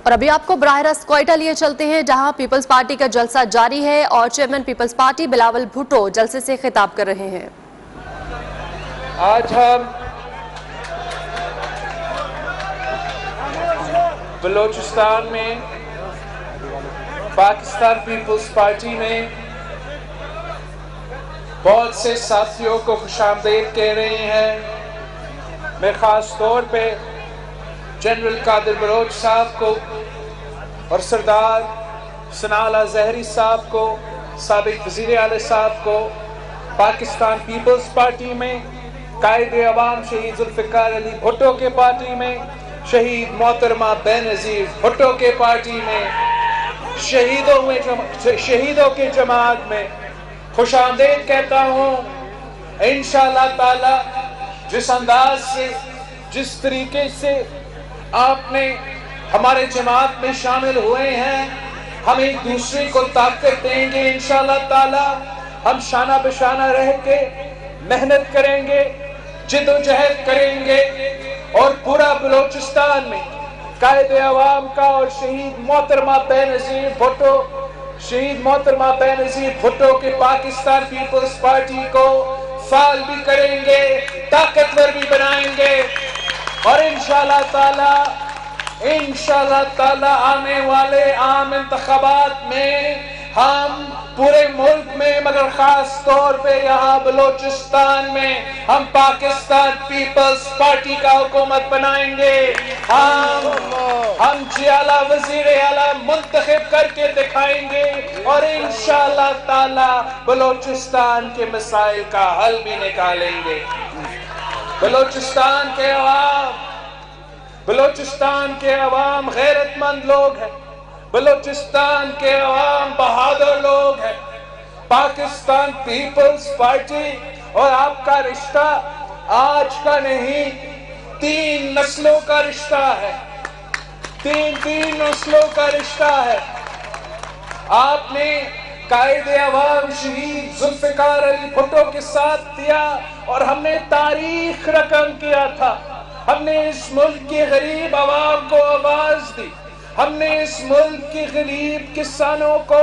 اور ابھی آپ کو براہ راست کوئٹہ لیے چلتے ہیں جہاں پیپلز پارٹی کا جلسہ جاری ہے اور chairman Peoples Party Bilawal Bhutto جلسے سے خطاب کر رہے ہیں۔ آج ہم بلوچستان میں پاکستان پیپلز پارٹی میں بہت سے ساتھیوں کو خوش آمدید کہہ رہے ہیں۔ میں خاص طور پہ جنرل قادر بلوچ صاحب کو اور سردار ثناءاللہ زہری صاحب کو، سابق وزیر اعلیٰ صاحب کو، پاکستان پیپلز پارٹی میں قائد عوام شہید ذوالفقار علی بھٹو کے پارٹی میں، شہید محترمہ بے نظیر بھٹو کے پارٹی میں، شہیدوں کے جماعت میں خوش آمدید کہتا ہوں۔ انشاءاللہ تعالی جس انداز سے، جس طریقے سے آپ نے ہمارے جماعت میں شامل ہوئے ہیں، ہم ایک دوسرے کو طاقت دیں گے۔ انشاءاللہ تعالی ہم شانہ بشانہ رہ کے محنت کریں گے، جد و جہد کریں گے اور پورا بلوچستان میں قائد عوام کا اور شہید محترمہ بے نظیر بھٹو کے پاکستان پیپلز پارٹی کو فعال بھی کریں گے، طاقتور بھی بنائیں گے اور انشاءاللہ تعالی آنے والے عام انتخابات میں ہم پورے ملک میں مگر خاص طور پہ یہاں بلوچستان میں ہم پاکستان پیپلز پارٹی کا حکومت بنائیں گے۔ ہم اعلیٰ وزیر اعلیٰ منتخب کر کے دکھائیں گے اور انشاءاللہ تعالی بلوچستان کے مسائل کا حل بھی نکالیں گے۔ بلوچستان کے عوام غیرت مند لوگ ہیں، بلوچستان کے عوام بہادر لوگ ہیں۔ پاکستان پیپلز پارٹی اور آپ کا رشتہ آج کا نہیں، 3 نسلوں کا رشتہ ہے، تین نسلوں کا رشتہ ہے۔ آپ نے قائد عوام شہید ذوالفقار علی بھٹو کے ساتھ دیا اور ہم نے تاریخ رقم کیا تھا۔ ہم نے اس ملک کی غریب عوام کو آواز دی، ہم نے اس ملک کی غریب کسانوں کو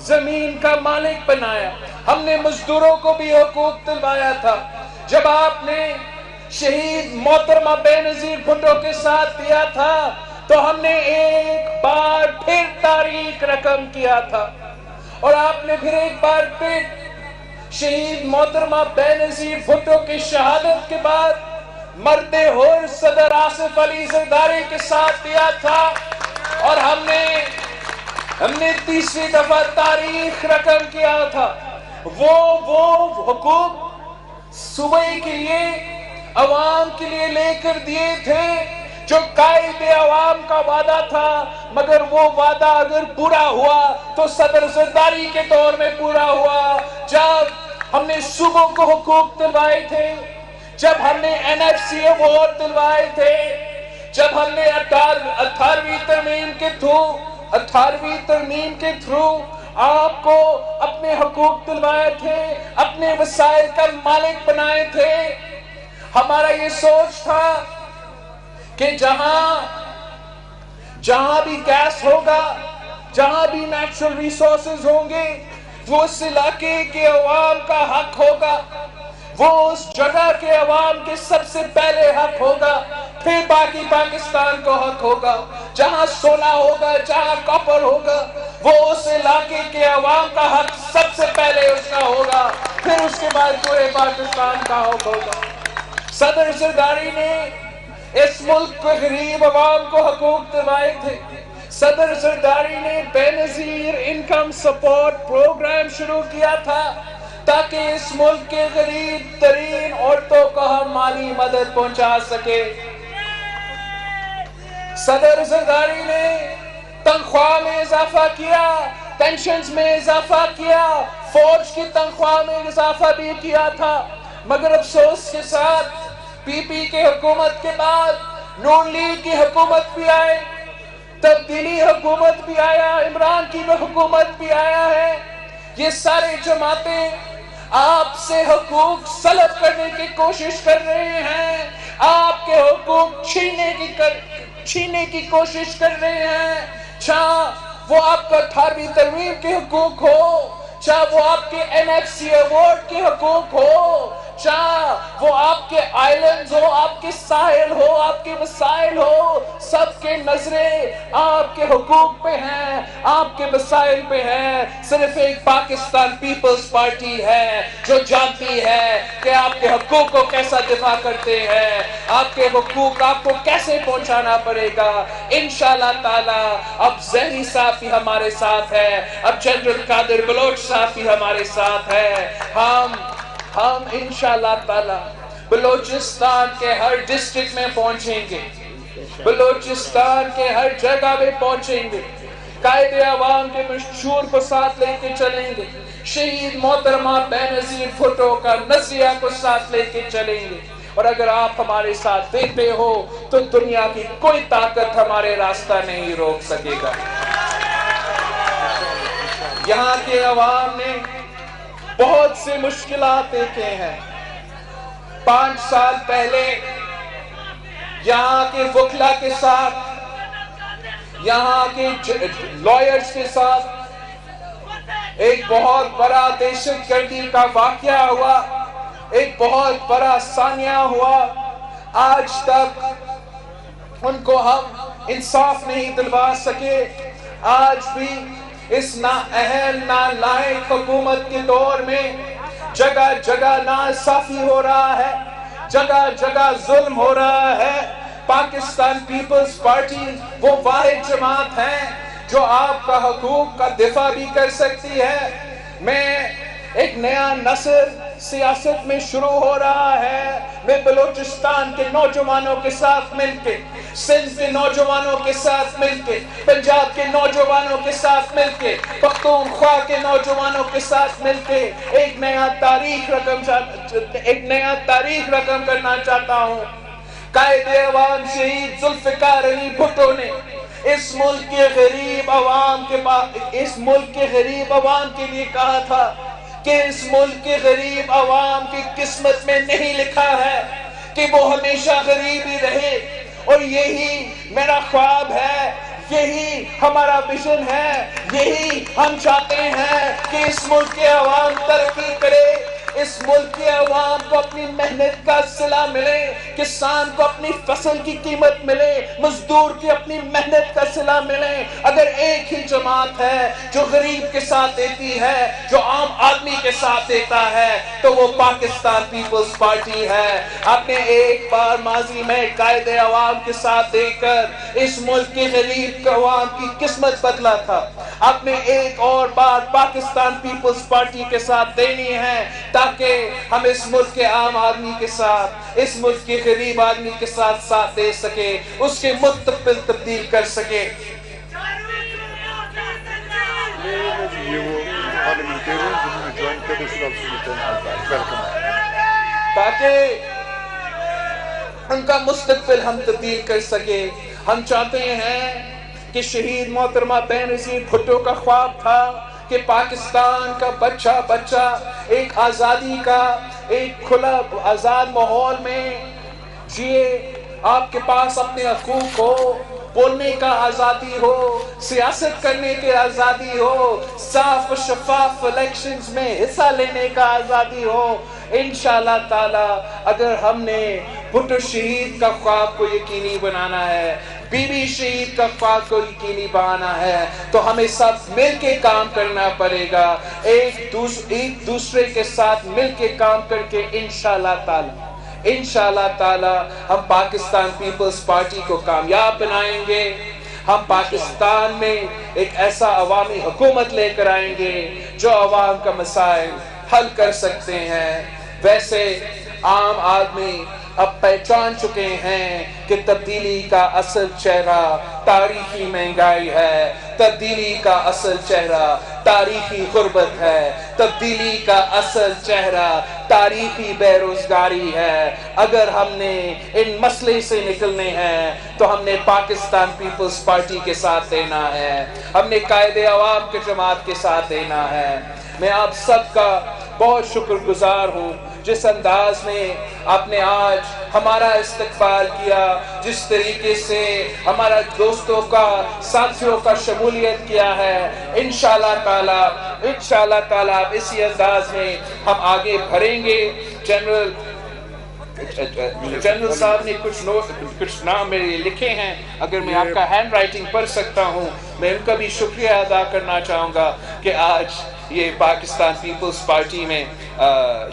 زمین کا مالک بنایا، ہم نے مزدوروں کو بھی حقوق دلوایا تھا۔ جب آپ نے شہید محترمہ بے نظیر بھٹو کے ساتھ دیا تھا تو ہم نے ایک بار پھر تاریخ رقم کیا تھا اور آپ نے پھر ایک بار پھر شہید محترمہ بے نظیر بھٹو کی شہادت کے بعد مرد حر صدر آصف علی زرداری کے ساتھ دیا تھا اور ہم نے تیسری دفعہ تاریخ رقم کیا تھا۔ وہ حقوق صوبے کے لیے، عوام کے لیے لے کر دیے تھے جو قائد عوام کا وعدہ تھا، مگر وہ وعدہ اگر پورا ہوا تو صدر زرداری کے دور میں پورا ہوا، جب ہم نے صوبوں کو حقوق دلوائے تھے، جب ہم نے NFC ایوارڈ دلوائے تھے، جب ہم نے 18ویں ترمیم کے تھرو آپ کو اپنے حقوق دلوائے تھے، اپنے وسائل کا مالک بنائے تھے۔ ہمارا یہ سوچ تھا کہ جہاں بھی گیس ہوگا، جہاں بھی نیچرل ریسورسز ہوں گے، وہ اس علاقے کے عوام کا حق ہوگا، وہ اس جگہ کے عوام کے سب سے پہلے حق ہوگا، پھر باقی پاکستان کو حق ہوگا۔ جہاں سونا ہوگا، جہاں کاپر ہوگا، وہ اس علاقے کے عوام کا حق سب سے پہلے اس کا ہوگا، پھر اس کے بعد پورے پاکستان کا حق ہوگا۔ صدر زرداری نے اس ملک کے غریب عوام کو حقوق دلوائے تھے۔ صدر زرداری نے بے نظیر انکم سپورٹ پروگرام شروع کیا تھا تاکہ اس ملک کے غریب ترین عورتوں کو ہم مالی مدد پہنچا سکے۔ صدر زرداری نے تنخواہ میں اضافہ کیا، پینشنز میں اضافہ کیا، فوج کی تنخواہ میں اضافہ بھی کیا تھا، مگر افسوس کے ساتھ پی پی کی حکومت کے بعد نون لیگ کی حکومت بھی آئے، تبدیلی حکومت بھی آیا، عمران کی حکومت بھی آیا ہے۔ یہ سارے جماعتیں آپ سے حقوق سلب کرنے کی کوشش کر رہے ہیں، آپ کے حقوق چھیننے کی چھیننے کی کوشش کر رہے ہیں، چاہ وہ آپ کا 18ویں ترمیم کے حقوق ہو، چاہ وہ آپ کے NFC ایوارڈ کے حقوق ہو، چاہ وہ آپ کے آئلینڈز ہو، آپ کے ساحل ہو، آپ کے وسائل ہو، سب کے نظریں آپ کے حقوق پہ ہیں، آپ کے وسائل پہ ہیں۔ صرف ایک پاکستان پیپلز پارٹی ہے جو جانتی ہے کہ آپ کے حقوق کو کیسا دفاع کرتے ہیں، آپ کے حقوق آپ کو کیسے پہنچانا پڑے گا۔ انشاءاللہ تعالی اب زہری صاحب بھی ہمارے ساتھ ہے، اب جنرل قادر بلوچ صاحب بھی ہمارے ساتھ ہے۔ ہم انشاءاللہ تعالی بلوچستان کے ہر ڈسٹرکٹ میں پہنچیں گے، بلوچستان کے ہر جگہ میں پہنچیں گے، قائد عوام کے مشہور کو ساتھ لے کے چلیں گے، شہید محترمہ بینظیر بھٹو کا نظریہ کو ساتھ لے کے چلیں گے، اور اگر آپ ہمارے ساتھ دیتے ہو تو دنیا کی کوئی طاقت ہمارے راستہ نہیں روک سکے گا۔ یہاں کے عوام نے بہت سے مشکلات دیکھے ہیں۔ 5 سال پہلے یہاں کے وکلا کے ساتھ، یہاں کے لائرز کے ساتھ ایک بہت بڑا دہشت گردی کا واقعہ ہوا، ایک بہت بڑا سانحہ ہوا۔ آج تک ان کو ہم انصاف نہیں دلوا سکے۔ آج بھی اس نااہل نالائق حکومت کے دور میں جگہ جگہ ناانصافی ہو رہا ہے، جگہ جگہ ظلم ہو رہا ہے۔ پاکستان پیپلز پارٹی وہ واحد جماعت ہے جو آپ کا حقوق کا دفاع بھی کر سکتی ہے۔ میں ایک نیا نسل سیاست میں شروع ہو رہا ہے۔ میں بلوچستان کے نوجوانوں کے ساتھ مل کے، سندھ کے نوجوانوں کے ساتھ مل کے، پنجاب کے نوجوانوں کے ساتھ مل کے، پختونخوا کے نوجوانوں کے ساتھ مل کے ایک نیا تاریخ رقم کرنا چاہتا ہوں۔ قائد عوام شہید ذوالفقار علی بھٹو نے اس ملک کے غریب عوام کے لیے کہا تھا کہ اس ملک کے غریب عوام کی قسمت میں نہیں لکھا ہے کہ وہ ہمیشہ غریب ہی رہے، اور یہی میرا خواب ہے، یہی ہمارا ویژن ہے، یہی ہم چاہتے ہیں کہ اس ملک کے عوام ترقی کرے، اس ملک کے عوام کو اپنی محنت کا صلہ ملے، کسان کو اپنی فصل کی قیمت ملے، مزدور کی اپنی محنت کا صلہ ملے۔ اگر ایک ہی جماعت ہے جو غریب کے ساتھ دیتی ہے، جو عام آدمی کے ساتھ دیتا ہے، تو وہ پاکستان پیپلز پارٹی ہے۔ آپ نے ایک بار ماضی میں قائد عوام کے ساتھ دے کر اس ملک کے غریب عوام کی قسمت بدلا تھا۔ آپ نے ایک اور بار پاکستان پیپلز پارٹی کے ساتھ دینی ہے تاکہ ہم اس ملک کے عام آدمی کے ساتھ، اس ملک کے غریب آدمی کے ساتھ دے سکے، اس کے مستقبل تبدیل کر سکے۔ تاکہ ان کا مستقبل ہم تبدیل کر سکے۔ ہم چاہتے ہیں کہ شہید محترمہ بینظیر بھٹو کا خواب تھا کہ پاکستان کا بچہ ایک آزادی کا، ایک کھلا آزاد ماحول میں جیے، آپ کے پاس اپنے حقوق ہو، بولنے کا آزادی ہو، سیاست کرنے کی آزادی ہو، صاف و شفاف الیکشنز میں حصہ لینے کا آزادی ہو۔ انشاءاللہ تعالی اگر ہم نے بھٹو شہید کا خواب کو یقینی بنانا ہے، بی بی شہید کا خواب کو یقینی بنانا ہے، تو ہمیں سب مل کے کام کرنا پڑے گا، ایک دوسرے کے ساتھ مل کے کام کر کے انشاءاللہ تعالی ہم پاکستان پیپلز پارٹی کو کامیاب بنائیں گے۔ ہم پاکستان میں ایک ایسا عوامی حکومت لے کر آئیں گے جو عوام کا مسائل حل کر سکتے ہیں۔ ویسے عام آدمی اب پہچان چکے ہیں کہ تبدیلی کا اصل چہرہ تاریخی مہنگائی ہے، تبدیلی کا اصل چہرہ تاریخی غربت ہے، تبدیلی کا اصل چہرہ تاریخی بے روزگاری ہے۔ اگر ہم نے ان مسئلے سے نکلنے ہیں تو ہم نے پاکستان پیپلز پارٹی کے ساتھ دینا ہے، ہم نے قائد عوام کے جماعت کے ساتھ دینا ہے۔ میں آپ سب کا بہت شکر گزار ہوں جس انداز میں آپ نے آج ہمارا استقبال کیا، جس طریقے سے ہمارا دوستوں کا، ساتھیوں کا شمولیت کیا ہے، انشاءاللہ تعالیٰ اسی انداز میں ہم آگے بڑھیں گے۔ جنرل صاحب نے کچھ نام میرے لکھے ہیں، اگر میں آپ کا ہینڈ رائٹنگ پڑھ سکتا ہوں، میں ان کا بھی شکریہ ادا کرنا چاہوں گا کہ آج یہ پاکستان پیپلز پارٹی میں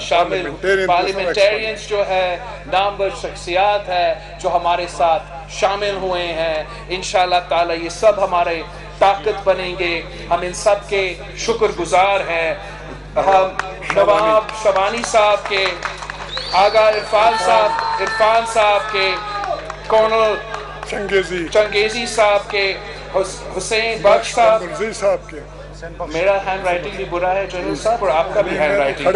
شامل پارلیمنٹیرینز جو ہے، نامور شخصیات ہے جو ہمارے ساتھ شامل ہوئے ہیں۔ انشاءاللہ تعالی یہ سب ہمارے طاقت بنیں گے، ہم ان سب کے شکر گزار ہیں۔ ہم نواب شبانی صاحب کے، آغا عرفان صاحب کے، کورنل چنگیزی صاحب کے، حسین بخش صاحب کے، میرا ہینڈ رائٹنگ بھی برا ہے جنرل صاحب اور آپ کا بھی ہینڈ رائٹنگ،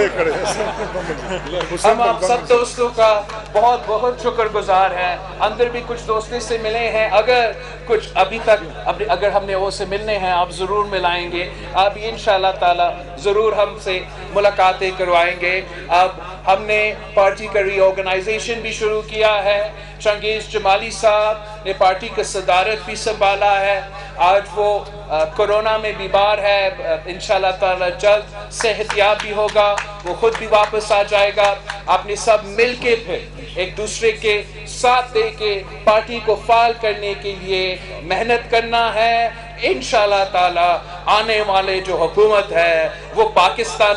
ہم آپ سب دوستوں کا بہت بہت شکر گزار ہیں۔ اندر بھی کچھ دوستوں سے ملے ہیں، اگر کچھ ابھی تک اگر ہم نے وہ سے ملنے ہیں آپ ضرور ملائیں گے، آپ انشاءاللہ تعالی ضرور ہم سے ملاقاتیں کروائیں گے۔ اب ہم نے پارٹی کا ری آرگنائزیشن بھی شروع کیا ہے، چنگیز جمالی صاحب نے پارٹی کا صدارت بھی سنبھالا ہے، آج وہ کورونا میں بیمار ہے، انشاءاللہ تعالی جلد صحت یاب بھی ہوگا، وہ خود بھی واپس آ جائے گا۔ آپ نے سب مل کے پھر ایک دوسرے کے ساتھ دے کے پارٹی کو فعال کرنے کے لیے محنت کرنا ہے۔ انشاءاللہ تعالی آنے والے جو حکومت ہے وہ پاکستان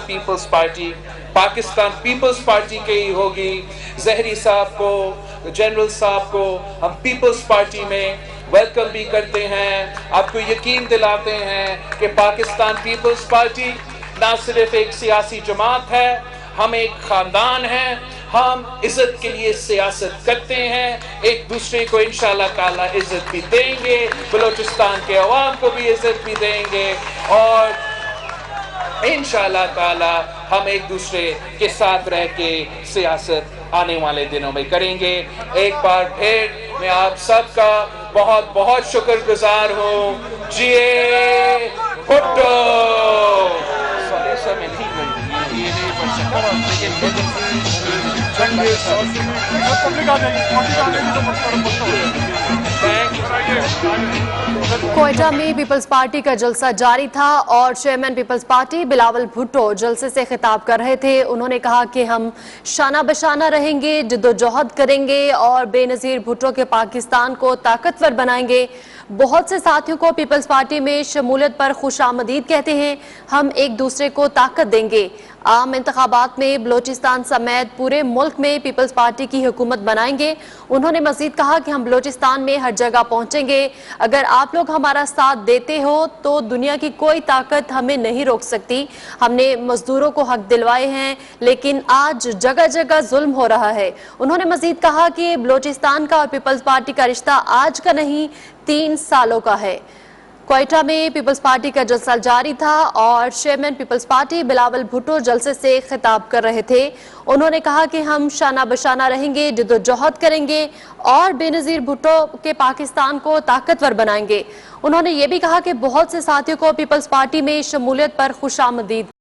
پیپلز پارٹی کے ہی ہوگی۔ زہری صاحب کو، جنرل صاحب کو ہم پیپلز پارٹی میں ویلکم بھی کرتے ہیں، آپ کو یقین دلاتے ہیں کہ پاکستان پیپلز پارٹی نہ صرف ایک سیاسی جماعت ہے، ہم ایک خاندان ہیں، ہم عزت کے لیے سیاست کرتے ہیں، ایک دوسرے کو انشاءاللہ تعالی عزت بھی دیں گے، بلوچستان کے عوام کو بھی عزت بھی دیں گے، اور انشاءاللہ تعالی ہم ایک دوسرے کے ساتھ رہ کے سیاست آنے والے دنوں میں کریں گے۔ ایک بار پھر میں آپ سب کا بہت بہت شکر گزار ہوں۔ جیے بھٹو۔ سوری سر میں نہیں پڑھ کوئٹہ میں پیپلز پارٹی کا جلسہ جاری تھا اور chairman Peoples Party Bilawal Bhutto جلسے سے خطاب کر رہے تھے۔ انہوں نے کہا کہ ہم شانہ بشانہ رہیں گے، جدوجہد کریں گے اور بے نظیر بھٹو کے پاکستان کو طاقتور بنائیں گے۔ بہت سے ساتھیوں کو پیپلز پارٹی میں شمولیت پر خوش آمدید کہتے ہیں، ہم ایک دوسرے کو طاقت دیں گے۔ عام انتخابات میں بلوچستان سمیت پورے ملک میں پیپلز پارٹی کی حکومت بنائیں گے۔ انہوں نے مزید کہا کہ ہم بلوچستان میں ہر جگہ پہنچیں گے، اگر آپ لوگ ہمارا ساتھ دیتے ہو تو دنیا کی کوئی طاقت ہمیں نہیں روک سکتی۔ ہم نے مزدوروں کو حق دلوائے ہیں لیکن آج جگہ جگہ ظلم ہو رہا ہے۔ انہوں نے مزید کہا کہ بلوچستان کا اور پیپلز پارٹی کا رشتہ آج کا نہیں 3 سالوں کا ہے۔ کوئٹہ میں پیپلز پارٹی کا جلسہ جاری تھا اور chairman Peoples Party Bilawal Bhutto جلسے سے خطاب کر رہے تھے۔ انہوں نے کہا کہ ہم شانہ بشانہ رہیں گے، جدوجہد کریں گے اور بے نظیر بھٹو کے پاکستان کو طاقتور بنائیں گے۔ انہوں نے یہ بھی کہا کہ بہت سے ساتھیوں کو پیپلز پارٹی میں شمولیت پر خوش آمدید